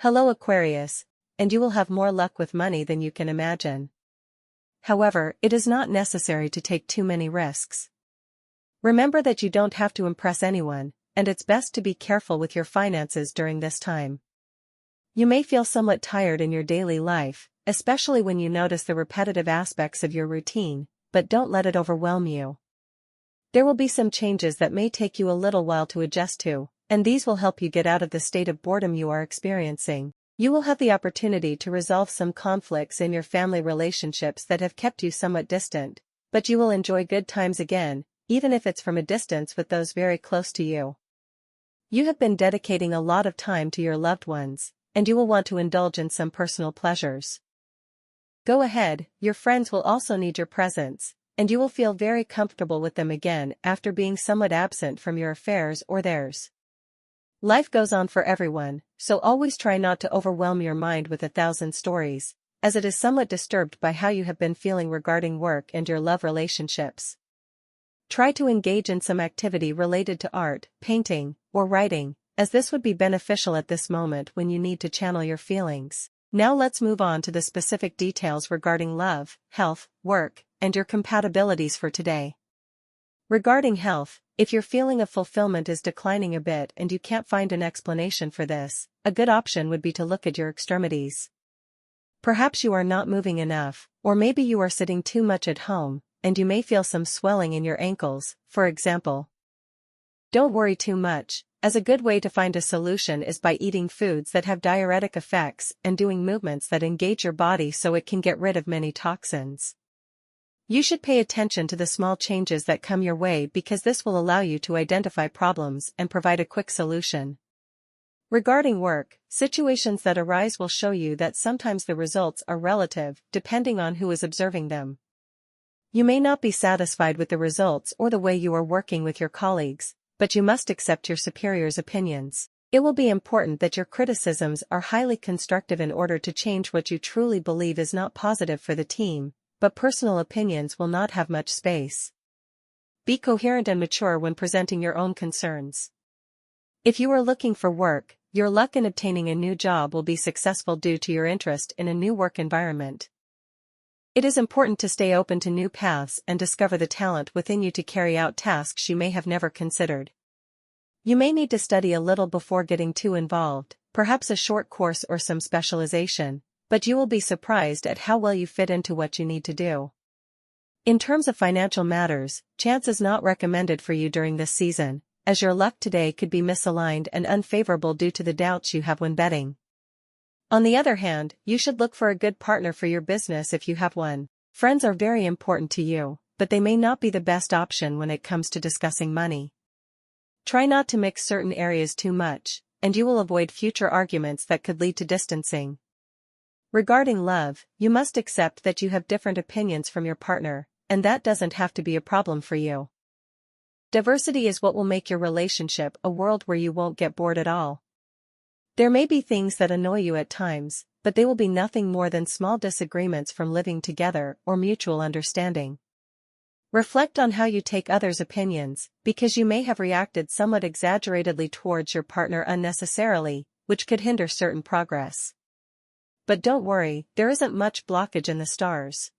Hello Aquarius, and you will have more luck with money than you can imagine. However, it is not necessary to take too many risks. Remember that you don't have to impress anyone, and it's best to be careful with your finances during this time. You may feel somewhat tired in your daily life, especially when you notice the repetitive aspects of your routine, but don't let it overwhelm you. There will be some changes that may take you a little while to adjust to, and these will help you get out of the state of boredom you are experiencing. You will have the opportunity to resolve some conflicts in your family relationships that have kept you somewhat distant, but you will enjoy good times again, even if it's from a distance with those very close to you. You have been dedicating a lot of time to your loved ones, and you will want to indulge in some personal pleasures. Go ahead, your friends will also need your presence, and you will feel very comfortable with them again after being somewhat absent from your affairs or theirs. Life goes on for everyone, so always try not to overwhelm your mind with 1,000 stories, as it is somewhat disturbed by how you have been feeling regarding work and your love relationships. Try to engage in some activity related to art, painting, or writing, as this would be beneficial at this moment when you need to channel your feelings. Now let's move on to the specific details regarding love, health, work, and your compatibilities for today. Regarding health, if your feeling of fulfillment is declining a bit and you can't find an explanation for this, a good option would be to look at your extremities. Perhaps you are not moving enough, or maybe you are sitting too much at home, and you may feel some swelling in your ankles, for example. Don't worry too much, as a good way to find a solution is by eating foods that have diuretic effects and doing movements that engage your body so it can get rid of many toxins. You should pay attention to the small changes that come your way because this will allow you to identify problems and provide a quick solution. Regarding work, situations that arise will show you that sometimes the results are relative, depending on who is observing them. You may not be satisfied with the results or the way you are working with your colleagues, but you must accept your superior's opinions. It will be important that your criticisms are highly constructive in order to change what you truly believe is not positive for the team, but personal opinions will not have much space. Be coherent and mature when presenting your own concerns. If you are looking for work, your luck in obtaining a new job will be successful due to your interest in a new work environment. It is important to stay open to new paths and discover the talent within you to carry out tasks you may have never considered. You may need to study a little before getting too involved, perhaps a short course or some specialization, but you will be surprised at how well you fit into what you need to do. In terms of financial matters, chance is not recommended for you during this season, as your luck today could be misaligned and unfavorable due to the doubts you have when betting. On the other hand, you should look for a good partner for your business if you have one. Friends are very important to you, but they may not be the best option when it comes to discussing money. Try not to mix certain areas too much, and you will avoid future arguments that could lead to distancing. Regarding love, you must accept that you have different opinions from your partner, and that doesn't have to be a problem for you. Diversity is what will make your relationship a world where you won't get bored at all. There may be things that annoy you at times, but they will be nothing more than small disagreements from living together or mutual understanding. Reflect on how you take others' opinions, because you may have reacted somewhat exaggeratedly towards your partner unnecessarily, which could hinder certain progress. But don't worry, there isn't much blockage in the stars.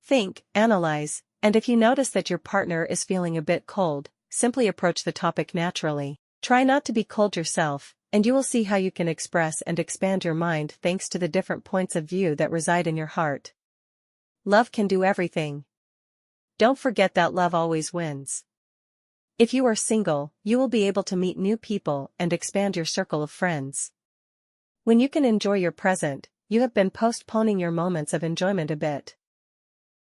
Think, analyze, and if you notice that your partner is feeling a bit cold, simply approach the topic naturally. Try not to be cold yourself, and you will see how you can express and expand your mind thanks to the different points of view that reside in your heart. Love can do everything. Don't forget that love always wins. If you are single, you will be able to meet new people and expand your circle of friends. When you can enjoy your present, you have been postponing your moments of enjoyment a bit.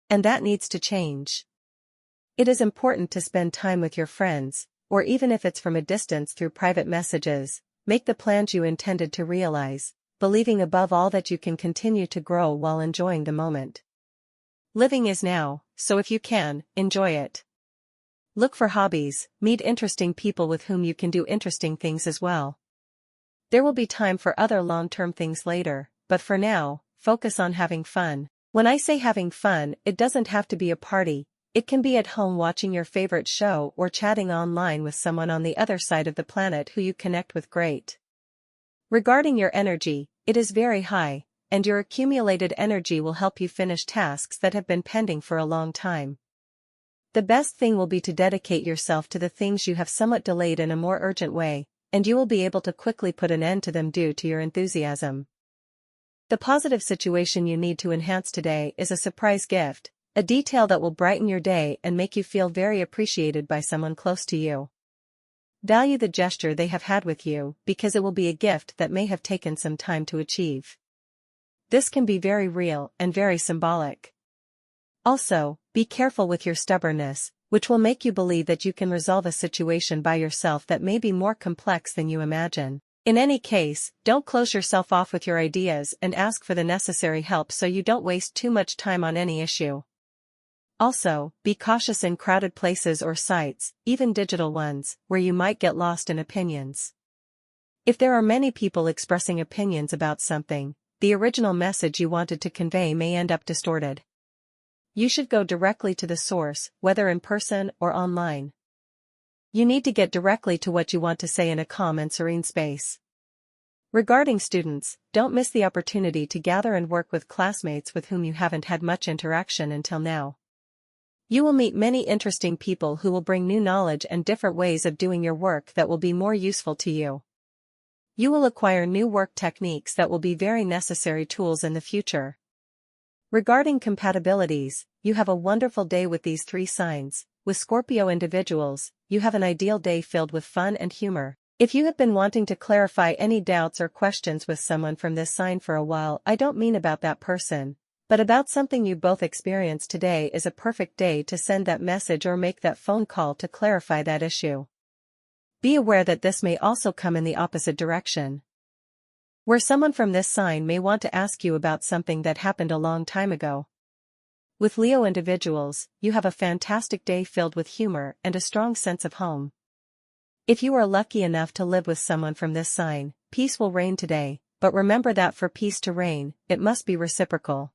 And that needs to change. It is important to spend time with your friends, or even if it's from a distance through private messages, make the plans you intended to realize, believing above all that you can continue to grow while enjoying the moment. Living is now, so if you can, enjoy it. Look for hobbies, meet interesting people with whom you can do interesting things as well. There will be time for other long-term things later, but for now, focus on having fun. When I say having fun, it doesn't have to be a party, it can be at home watching your favorite show or chatting online with someone on the other side of the planet who you connect with. Great. Regarding your energy, it is very high, and your accumulated energy will help you finish tasks that have been pending for a long time. The best thing will be to dedicate yourself to the things you have somewhat delayed in a more urgent way, and you will be able to quickly put an end to them due to your enthusiasm. The positive situation you need to enhance today is a surprise gift, a detail that will brighten your day and make you feel very appreciated by someone close to you. Value the gesture they have had with you because it will be a gift that may have taken some time to achieve. This can be very real and very symbolic. Also, be careful with your stubbornness, which will make you believe that you can resolve a situation by yourself that may be more complex than you imagine. In any case, don't close yourself off with your ideas and ask for the necessary help so you don't waste too much time on any issue. Also, be cautious in crowded places or sites, even digital ones, where you might get lost in opinions. If there are many people expressing opinions about something, the original message you wanted to convey may end up distorted. You should go directly to the source, whether in person or online. You need to get directly to what you want to say in a calm and serene space. Regarding students, don't miss the opportunity to gather and work with classmates with whom you haven't had much interaction until now. You will meet many interesting people who will bring new knowledge and different ways of doing your work that will be more useful to you. You will acquire new work techniques that will be very necessary tools in the future. Regarding compatibilities, you have a wonderful day with these three signs. With Scorpio individuals, you have an ideal day filled with fun and humor. If you have been wanting to clarify any doubts or questions with someone from this sign for a while, I don't mean about that person, but about something you both experienced today is a perfect day to send that message or make that phone call to clarify that issue. Be aware that this may also come in the opposite direction, where someone from this sign may want to ask you about something that happened a long time ago. With Leo individuals, you have a fantastic day filled with humor and a strong sense of home. If you are lucky enough to live with someone from this sign, peace will reign today, but remember that for peace to reign, it must be reciprocal.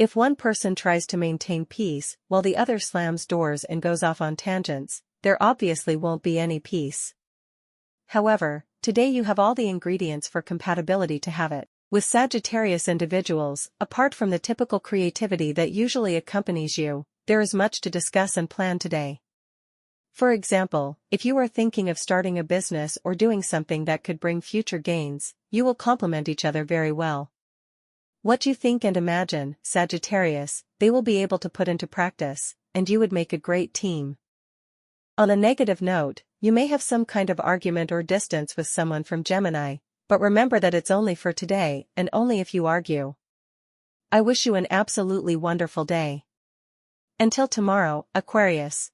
If one person tries to maintain peace while the other slams doors and goes off on tangents, there obviously won't be any peace. However, today you have all the ingredients for compatibility to have it. With Sagittarius individuals, apart from the typical creativity that usually accompanies you, there is much to discuss and plan today. For example, if you are thinking of starting a business or doing something that could bring future gains, you will complement each other very well. What you think and imagine, Sagittarius, they will be able to put into practice, and you would make a great team. On a negative note, you may have some kind of argument or distance with someone from Gemini, but remember that it's only for today and only if you argue. I wish you an absolutely wonderful day. Until tomorrow, Aquarius.